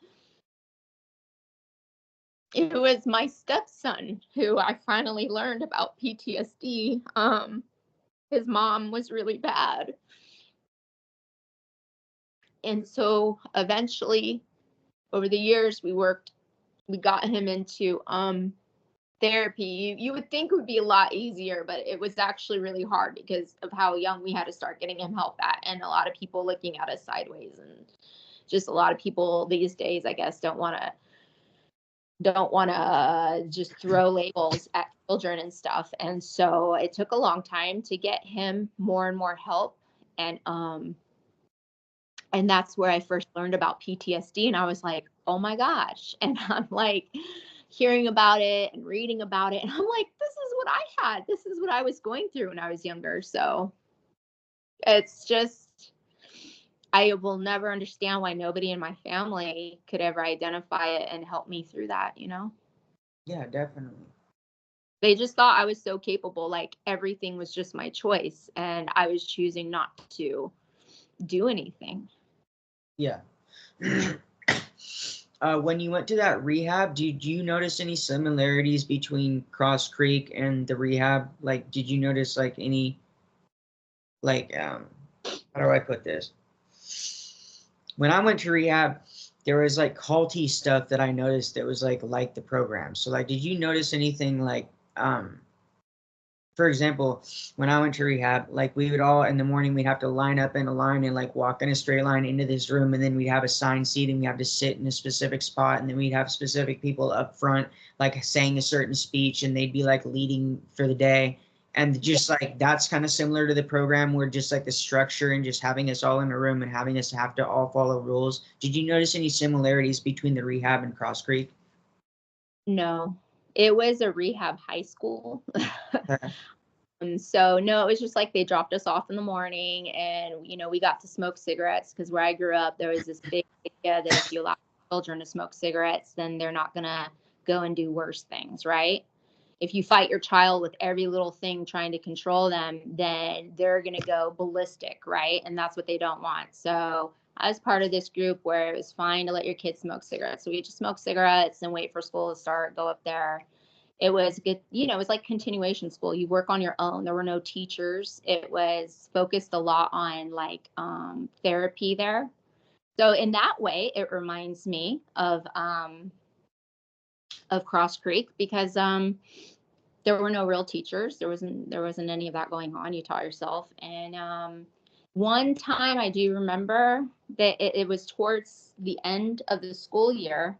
Speaker 2: It was my stepson who I finally learned about PTSD. His mom was really bad. And so eventually, over the years, we got him into therapy. You would think it would be a lot easier, but it was actually really hard because of how young we had to start getting him help at, and a lot of people looking at us sideways, and just a lot of people these days, I guess, don't want to just throw labels at children and stuff. And so it took a long time to get him more and more help. And that's where I first learned about PTSD. And I was like, oh my gosh. And I'm like hearing about it and reading about it. And I'm like, this is what I had. This is what I was going through when I was younger. So it's just, I will never understand why nobody in my family could ever identify it and help me through that, you know?
Speaker 1: Yeah, definitely.
Speaker 2: They just thought I was so capable, like everything was just my choice, and I was choosing not to do anything.
Speaker 1: Yeah. When you went to that rehab, did you notice any similarities between Cross Creek and the rehab? Like, did you notice like any, like, how do I put this? When I went to rehab, there was like culty stuff that I noticed that was like the program. So like, did you notice anything like, for example, when I went to rehab, like we would all in the morning, we'd have to line up in a line and like walk in a straight line into this room. And then we'd have assigned seat and we have to sit in a specific spot. And then we'd have specific people up front, like saying a certain speech, and they'd be like leading for the day. And just like, that's kind of similar to the program where just like the structure and just having us all in a room and having us have to all follow rules. Did you notice any similarities between the rehab and Cross Creek?
Speaker 2: No, it was a rehab high school.
Speaker 1: Okay.
Speaker 2: So no, it was just like they dropped us off in the morning and, you know, we got to smoke cigarettes because where I grew up, there was this big idea that if you allow children to smoke cigarettes, then they're not going to go and do worse things, right? If you fight your child with every little thing trying to control them, then they're going to go ballistic, right? And that's what they don't want. So I was part of this group where it was fine to let your kids smoke cigarettes. So we just smoke cigarettes and wait for school to start, go up there. It was good, you know, it was like continuation school. You work on your own. There were no teachers. It was focused a lot on like therapy there. So in that way, it reminds me of Cross Creek because there were no real teachers. There wasn't any of that going on. You taught yourself. And one time I do remember that it was towards the end of the school year.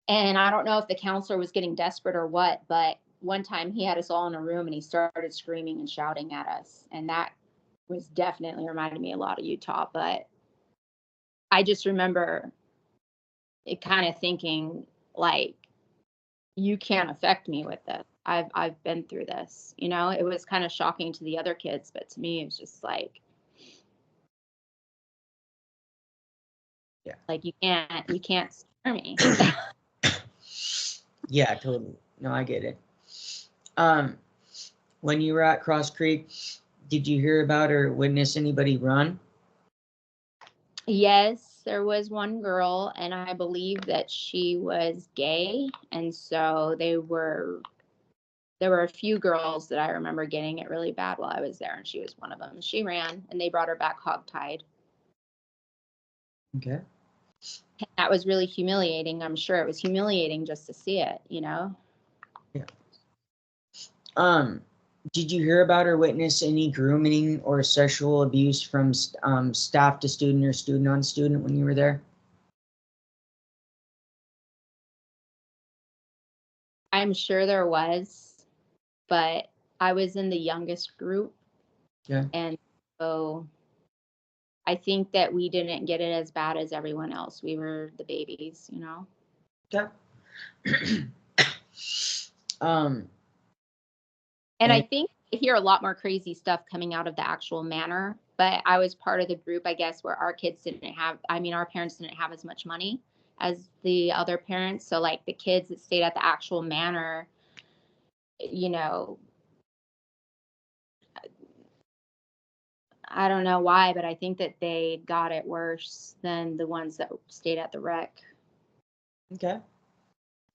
Speaker 2: And I don't know if the counselor was getting desperate or what, but one time he had us all in a room and he started screaming and shouting at us. And that was definitely reminded me a lot of Utah. But I just remember it kind of thinking like, you can't affect me with this. I've been through this, you know. It was kind of shocking to the other kids, but to me, it was just like
Speaker 1: Yeah.
Speaker 2: you can't scare me.
Speaker 1: Yeah, totally. No, I get it. When you were at Cross Creek, did you hear about or witness anybody run?
Speaker 2: Yes, there was one girl, and I believe that she was gay, and so there were a few girls that I remember getting it really bad while I was there, and she was one of them. She ran, and they brought her back hogtied.
Speaker 1: Okay.
Speaker 2: That was really humiliating. I'm sure it was humiliating just to see it, you know.
Speaker 1: Yeah. Did you hear about or witness any grooming or sexual abuse from staff to student or student on student when you were there?
Speaker 2: I'm sure there was, but I was in the youngest group.
Speaker 1: Yeah.
Speaker 2: And so I think that we didn't get it as bad as everyone else. We were the babies, you know.
Speaker 1: Yeah.
Speaker 2: And I think I hear a lot more crazy stuff coming out of the actual manor, but I was part of the group, I guess, where our kids didn't have, I mean, our parents didn't have as much money as the other parents. So like the kids that stayed at the actual manor, you know, I don't know why, but I think that they got it worse than the ones that stayed at the rec.
Speaker 1: Okay.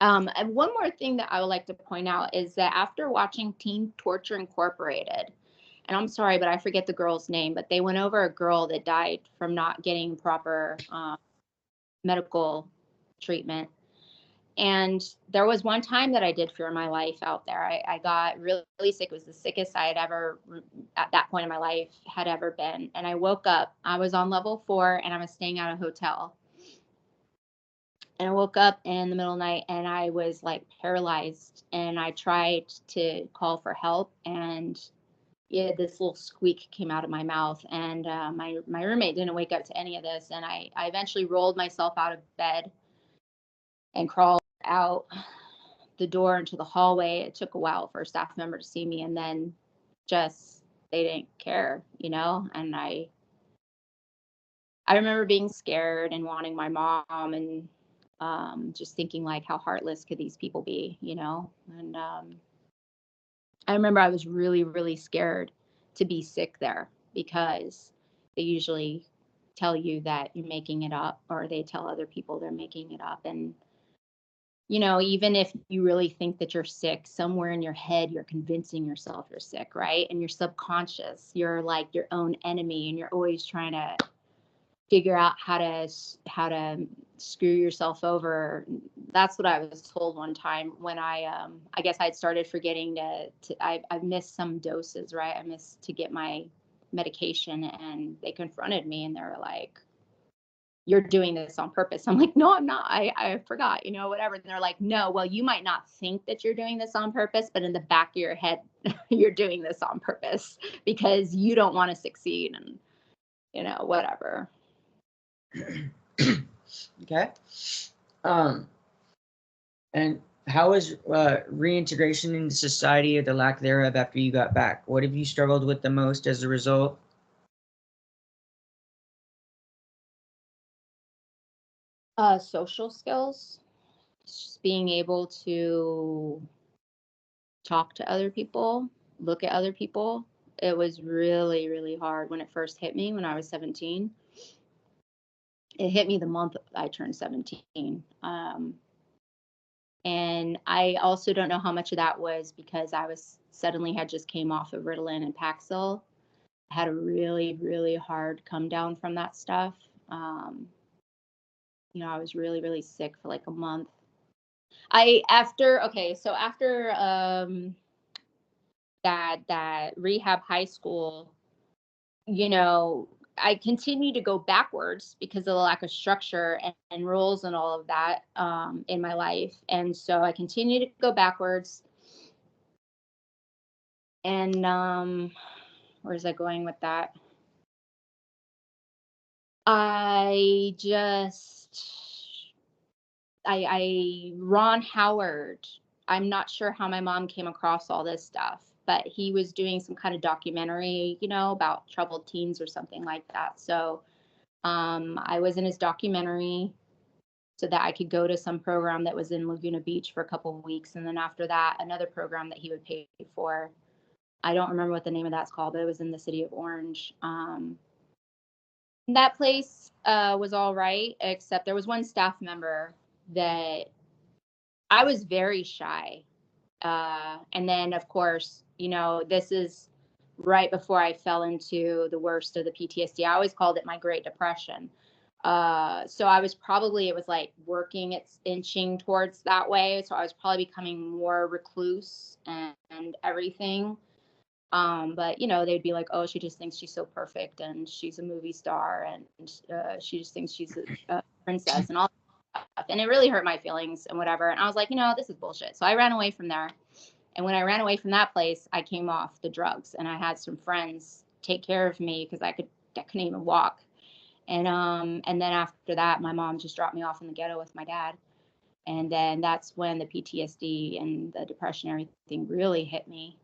Speaker 2: And one more thing that I would like to point out is that after watching Teen Torture Incorporated, and I'm sorry, but I forget the girl's name, but they went over a girl that died from not getting proper medical treatment. And there was one time that I did fear my life out there. I got really, really sick. It was the sickest I had ever, at that point in my life, had ever been. And I woke up. I was on level 4, and I was staying at a hotel. And I woke up in the middle of the night, and I was like paralyzed. And I tried to call for help, and yeah, this little squeak came out of my mouth. And my roommate didn't wake up to any of this. And I eventually rolled myself out of bed and crawled out the door into the hallway. It took a while for a staff member to see me, and then just they didn't care, you know. And I remember being scared and wanting my mom, and just thinking like, how heartless could these people be, you know. And I remember I was really, really scared to be sick there because they usually tell you that you're making it up, or they tell other people they're making it up. And you know, even if you really think that you're sick, somewhere in your head, you're convincing yourself you're sick, right? And your subconscious, you're like your own enemy, and you're always trying to figure out how to screw yourself over. That's what I was told one time when I guess I'd started forgetting I missed some doses, right? I missed to get my medication, and they confronted me and they were like, "You're doing this on purpose." I'm like, "No, I'm not. I forgot, whatever." And they're like, "No, well, you might not think that you're doing this on purpose, but in the back of your head, you're doing this on purpose because you don't want to succeed and, whatever."
Speaker 1: Okay. And how was reintegration into society or the lack thereof after you got back? What have you struggled with the most as a result?
Speaker 2: Social skills, just being able to talk to other people, look at other people. It was really, really hard when it first hit me when I was 17. It hit me the month I turned 17. And I also don't know how much of that was because I was suddenly had just came off of Ritalin and Paxil. I had a really, really hard come down from that stuff. I was really, really sick for like a month. After that rehab high school, I continued to go backwards because of the lack of structure and rules and all of that in my life. And so I continued to go backwards. And where's I going with that? Ron Howard, I'm not sure how my mom came across all this stuff, but he was doing some kind of documentary, about troubled teens or something like that. So I was in his documentary so that I could go to some program that was in Laguna Beach for a couple of weeks. And then after that, another program that he would pay for. I don't remember what the name of that's called, but it was in the city of Orange. That place was all right, except there was one staff member that I was very shy. And then, of course, this is right before I fell into the worst of the PTSD. I always called it my Great Depression. So it was like it's inching towards that way. So I was probably becoming more recluse and everything. But they'd be like, "Oh, she just thinks she's so perfect and she's a movie star and she just thinks she's a princess and all that stuff." And it really hurt my feelings and whatever. And I was like, this is bullshit. So I ran away from there. And when I ran away from that place, I came off the drugs and I had some friends take care of me because I couldn't even walk. And then after that, my mom just dropped me off in the ghetto with my dad. And then that's when the PTSD and the depression and everything really hit me.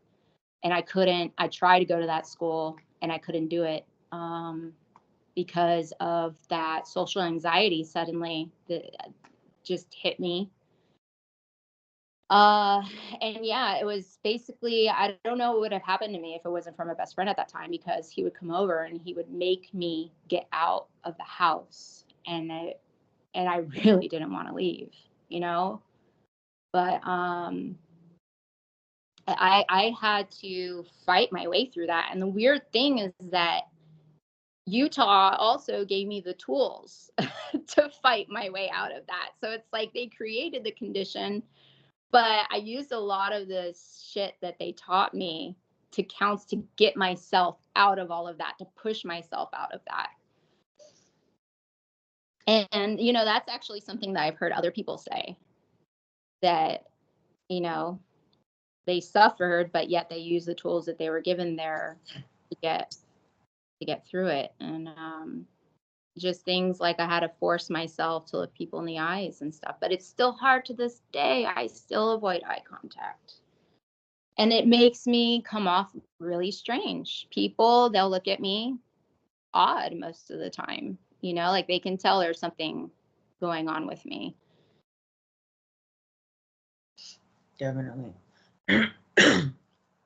Speaker 2: And I tried to go to that school and I couldn't do it because of that social anxiety suddenly that just hit me. And yeah, it was basically, I don't know what would have happened to me if it wasn't for my best friend at that time, because he would come over and he would make me get out of the house. And I really didn't want to leave, but, I had to fight my way through that. And the weird thing is that Utah also gave me the tools to fight my way out of that. So it's like they created the condition, but I used a lot of the shit that they taught me to get myself out of all of that, to push myself out of that. And that's actually something that I've heard other people say, that, they suffered, but yet they used the tools that they were given there to get through it. And just things like I had to force myself to look people in the eyes and stuff. But it's still hard to this day. I still avoid eye contact. And it makes me come off really strange. People, they'll look at me odd most of the time. Like they can tell there's something going on with me.
Speaker 1: Definitely.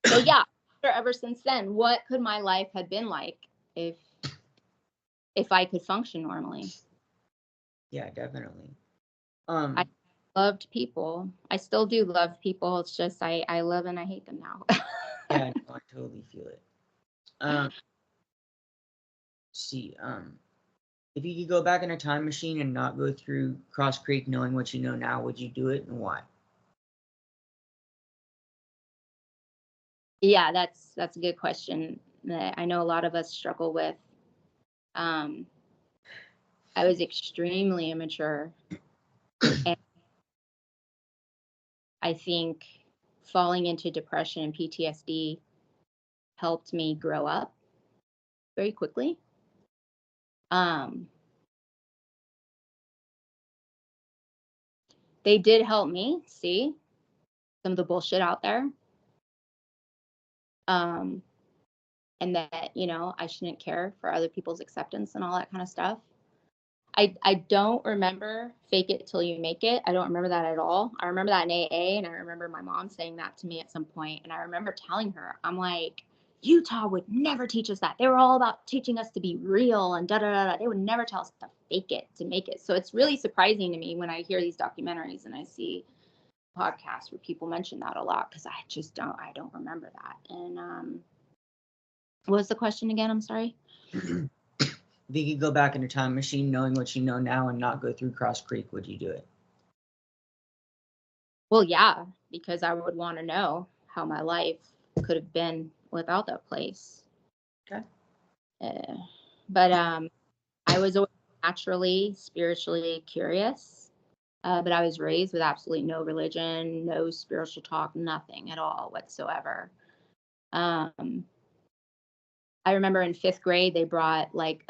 Speaker 2: So yeah, ever since then, what could my life have been like if I could function normally?
Speaker 1: Yeah, definitely.
Speaker 2: I loved people. I still do love people. It's just I love and I hate them now.
Speaker 1: Yeah, no, I totally feel it. See, If you could go back in a time machine and not go through Cross Creek knowing what you know now, would you do it, and why?
Speaker 2: Yeah, that's a good question that I know a lot of us struggle with. I was extremely immature, and I think falling into depression and PTSD helped me grow up very quickly. They did help me see some of the bullshit out there. And that, I shouldn't care for other people's acceptance and all that kind of stuff. I don't remember fake it till you make it. I don't remember that at all. I remember that in AA, and I remember my mom saying that to me at some point. And I remember telling her, I'm like, Utah would never teach us that. They were all about teaching us to be real and da da da. They would never tell us to fake it to make it. So it's really surprising to me when I hear these documentaries and I see podcasts where people mention that a lot, because I don't remember that. And what was the question again? I'm sorry.
Speaker 1: If you could go back in a time machine knowing what you know now and not go through Cross Creek, would you do it?
Speaker 2: Well, yeah, because I would want to know how my life could have been without that place.
Speaker 1: Okay.
Speaker 2: But I was always naturally spiritually curious, but I was raised with absolutely no religion, no spiritual talk, nothing at all whatsoever. I remember in 5th grade, they brought like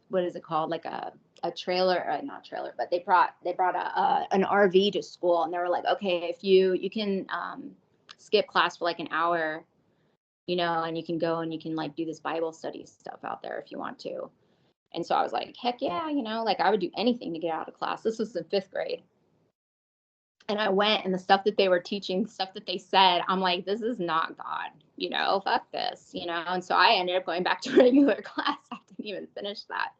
Speaker 2: what is it called? Like a trailer, not trailer, but they brought an RV to school, and they were like, okay, if you can skip class for like an hour, and you can go and you can like do this Bible study stuff out there if you want to. And so I was like, heck yeah, like I would do anything to get out of class. This was in 5th grade. And I went, and the stuff that they were teaching, the stuff that they said, I'm like, this is not God, fuck this, And so I ended up going back to regular class. I didn't even finish that.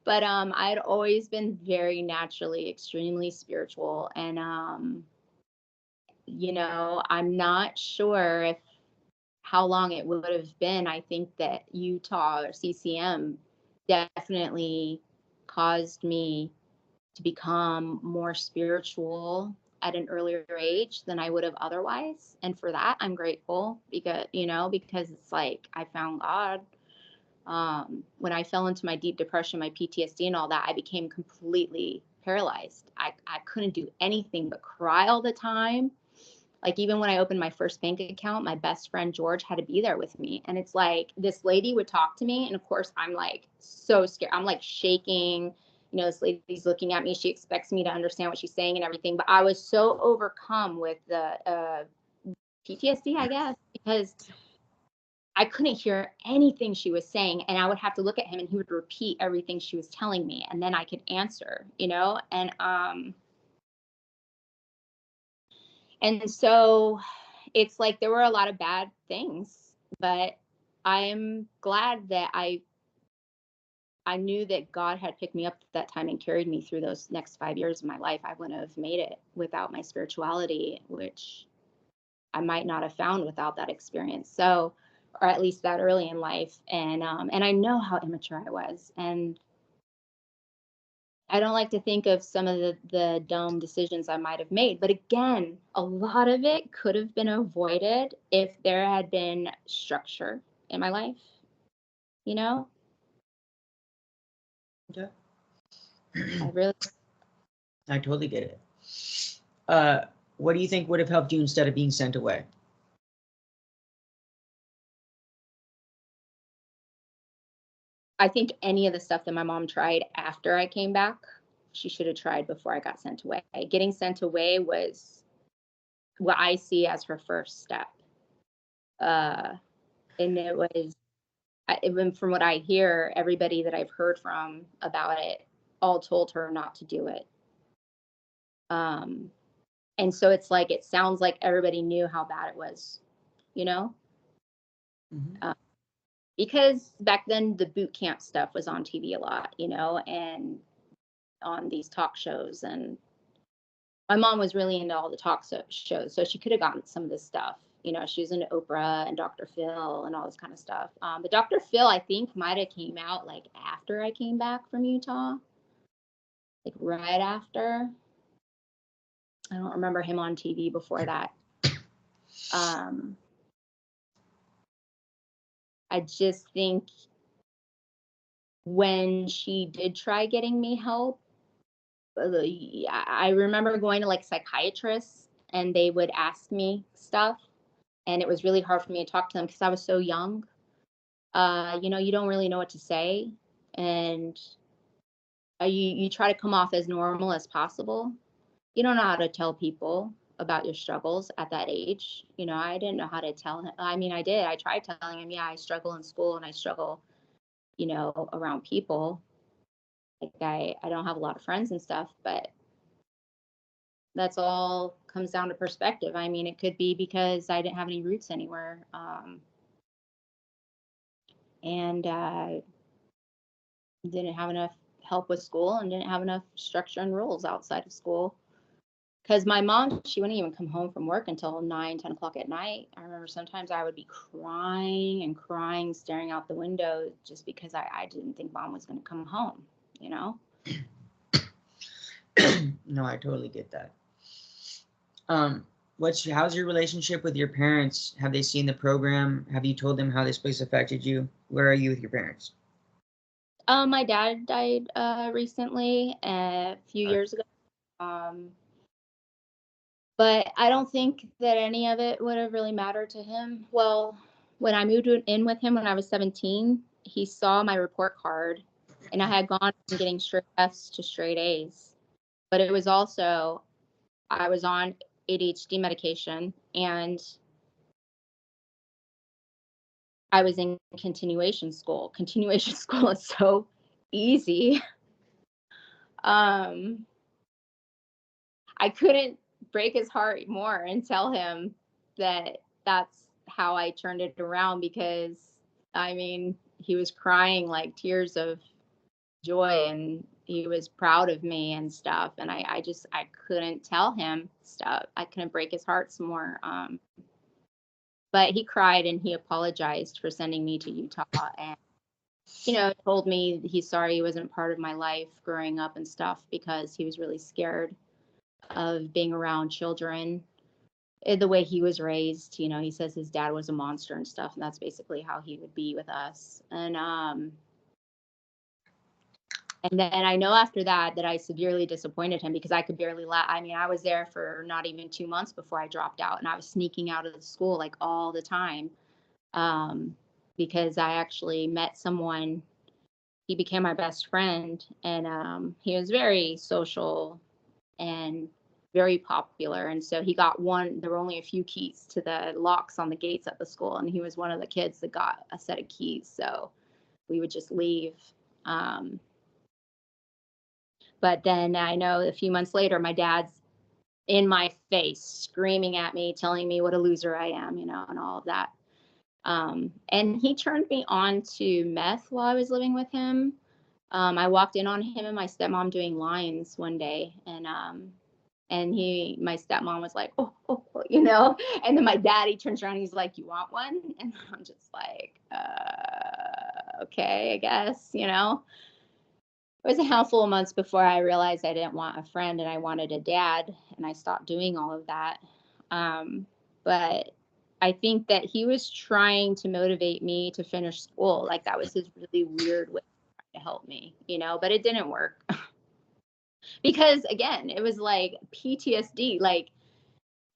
Speaker 2: But I had always been very naturally extremely spiritual. And, I'm not sure how long it would have been. I think that Utah or CCM definitely caused me to become more spiritual at an earlier age than I would have otherwise. And for that, I'm grateful because it's like I found God. When I fell into my deep depression, my PTSD and all that, I became completely paralyzed. I couldn't do anything but cry all the time. Like, even when I opened my first bank account, my best friend George had to be there with me. And it's like this lady would talk to me, and of course I'm like so scared. I'm like shaking. This lady's looking at me. She expects me to understand what she's saying and everything. But I was so overcome with the PTSD, I guess, because I couldn't hear anything she was saying. And I would have to look at him, and he would repeat everything she was telling me. And then I could answer, And so it's like there were a lot of bad things, but I'm glad that I knew that God had picked me up at that time and carried me through those next 5 years of my life. I wouldn't have made it without my spirituality, which I might not have found without that experience. So, or at least that early in life. And I know how immature I was. And I don't like to think of some of the dumb decisions I might have made. But again, a lot of it could have been avoided if there had been structure in my life,
Speaker 1: Okay.
Speaker 2: I
Speaker 1: I totally get it. What do you think would have helped you instead of being sent away?
Speaker 2: I think any of the stuff that my mom tried after I came back, she should have tried before I got sent away. Getting sent away was what I see as her first step. And it was, even from what I hear, everybody that I've heard from about it all told her not to do it. And so it's like, it sounds like everybody knew how bad it was,
Speaker 1: Mm-hmm.
Speaker 2: Because back then the boot camp stuff was on TV a lot, and on these talk shows. And my mom was really into all the talk shows, so she could have gotten some of this stuff. You know, she was into Oprah and Dr. Phil and all this kind of stuff. But Dr. Phil, I think, might have came out like after I came back from Utah, like right after. I don't remember him on TV before that. I just think when she did try getting me help, I remember going to like psychiatrists and they would ask me stuff, and it was really hard for me to talk to them because I was so young. You know, you don't really know what to say, and you try to come off as normal as possible. You don't know how to tell people about your struggles at that age. You know, I didn't know how to tell him. I mean, I did. I tried telling him, yeah, I struggle in school and I struggle, you know, around people. Like I don't have a lot of friends and stuff, but that's all comes down to perspective. I mean, it could be because I didn't have any roots anywhere. And didn't have enough help with school and didn't have enough structure and rules outside of school. Because my mom, she wouldn't even come home from work until 9, 10 o'clock at night. I remember sometimes I would be crying and crying, staring out the window just because I didn't think mom was going to come home, you know?
Speaker 1: No, I totally get that. How's your relationship with your parents? Have they seen the program? Have you told them how this place affected you? Where are you with your parents?
Speaker 2: My dad died recently, a few years ago. But I don't think that any of it would have really mattered to him. Well, when I moved in with him when I was 17, he saw my report card, and I had gone from getting straight F's to straight A's. But it was also, I was on ADHD medication, and I was in continuation school. Continuation school is so easy. I couldn't break his heart more and tell him that that's how I turned it around, because I mean, he was crying like tears of joy and he was proud of me and stuff. And I couldn't tell him stuff. I couldn't break his heart some more. But he cried and he apologized for sending me to Utah, and, you know, told me he's sorry he wasn't part of my life growing up and stuff, because he was really scared of being around children the way he was raised. You know, he says his dad was a monster and stuff, and that's basically how he would be with us. And then I know after that I severely disappointed him, because I could barely laugh. I mean, I was there for not even 2 months before I dropped out, and I was sneaking out of the school like all the time, because I actually met someone. He became my best friend, and he was very social and very popular. And so he got there were only a few keys to the locks on the gates at the school, and he was one of the kids that got a set of keys. So we would just leave. But then I know a few months later, my dad's in my face, screaming at me, telling me what a loser I am, you know, and all of that. And he turned me on to meth while I was living with him. I walked in on him and my stepmom doing lines one day, and my stepmom was like, oh, you know, and then my daddy turns around and he's like, you want one? And I'm just like, okay, I guess, you know. It was a handful of months before I realized I didn't want a friend and I wanted a dad, and I stopped doing all of that. But I think that he was trying to motivate me to finish school. Like, that was his really weird way to help me, you know, but it didn't work. Because again, it was like PTSD. Like,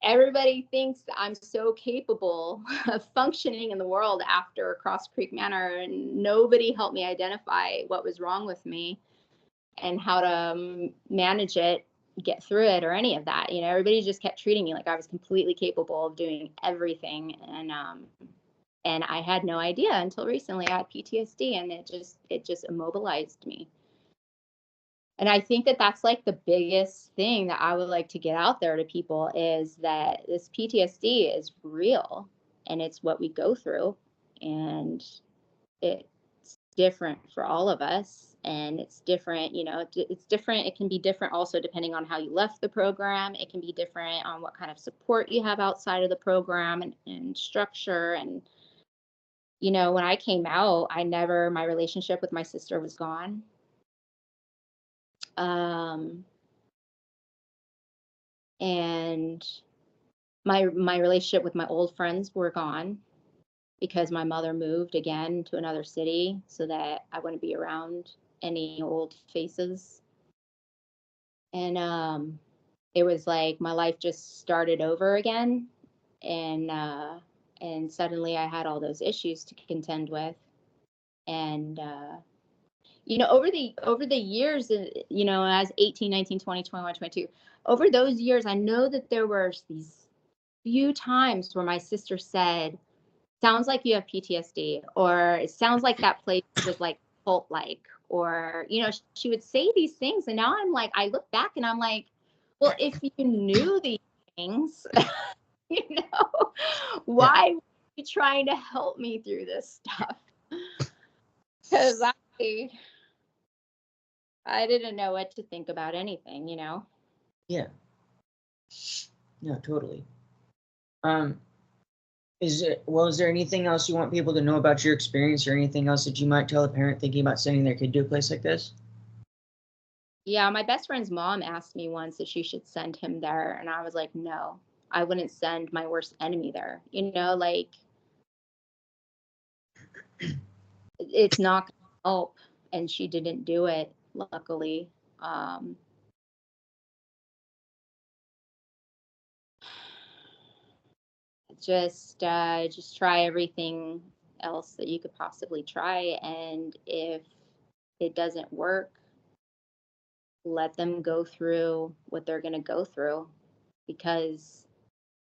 Speaker 2: everybody thinks I'm so capable of functioning in the world after Cross Creek Manor, and nobody helped me identify what was wrong with me and how to manage it, get through it, or any of that. You know, everybody just kept treating me like I was completely capable of doing everything. And I had no idea until recently I had PTSD, and it just immobilized me. And I think that that's like the biggest thing that I would like to get out there to people, is that this PTSD is real and it's what we go through, and it's different for all of us, and it's different, you know, it's different. It can be different also depending on how you left the program. It can be different on what kind of support you have outside of the program and structure. And, you know, when I came out, my relationship with my sister was gone. And my relationship with my old friends were gone because my mother moved again to another city so that I wouldn't be around any old faces. And it was like my life just started over again, and suddenly I had all those issues to contend with. And you know, over the years, you know, as 18, 19, 20, 21, 22, over those years, I know that there were these few times where my sister said, sounds like you have PTSD, or it sounds like that place was like cult-like, or, you know, she would say these things. And now I'm like, I look back and I'm like, well, if you knew these things, you know, why were you trying to help me through this stuff? Because I didn't know what to think about anything, you know?
Speaker 1: Yeah. No, totally. Is there anything else you want people to know about your experience, or anything else that you might tell a parent thinking about sending their kid to a place like this?
Speaker 2: Yeah, my best friend's mom asked me once if she should send him there, and I was like, no, I wouldn't send my worst enemy there. You know, like, it's not going to help, and she didn't do it, luckily. Just try everything else that you could possibly try, and if it doesn't work, let them go through what they're going to go through, because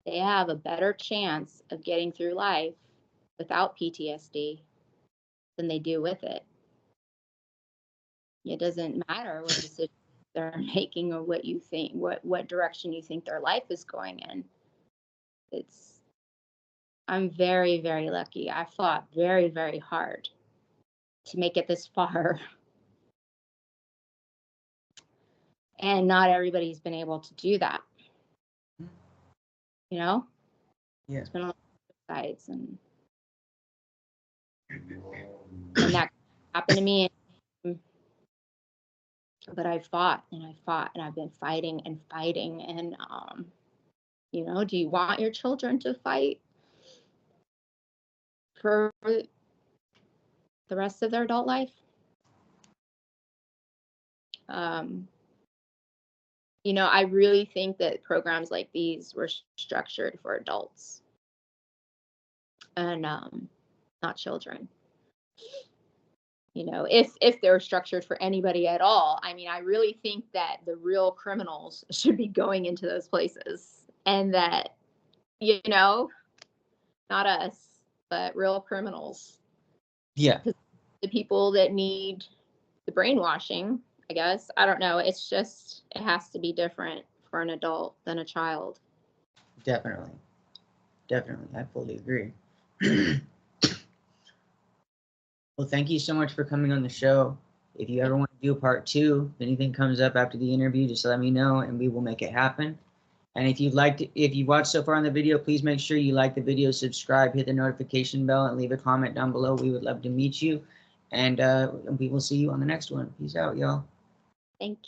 Speaker 2: they have a better chance of getting through life without PTSD than they do with it. It doesn't matter what decision they're making or what you think, what direction you think their life is going in. I'm very, very lucky. I fought very, very hard to make it this far. And not everybody's been able to do that. You know?
Speaker 1: Yeah.
Speaker 2: It's been on both sides, and that happened to me. But I fought and I fought, and I've been fighting and fighting. And you know, do you want your children to fight for the rest of their adult life? You know, I really think that programs like these were structured for adults and not children. You know, if they're structured for anybody at all, I mean, I really think that the real criminals should be going into those places, and that, you know, not us, but real criminals.
Speaker 1: Yeah.
Speaker 2: The people that need the brainwashing, I guess. I don't know. It's just, it has to be different for an adult than a child.
Speaker 1: Definitely. I fully agree. Well, thank you so much for coming on the show. If you ever want to do a part 2, if anything comes up after the interview, just let me know and we will make it happen. And if you've watched so far on the video, please make sure you like the video, subscribe, hit the notification bell, and leave a comment down below. We would love to meet you. And we will see you on the next one. Peace out, y'all.
Speaker 2: Thank you.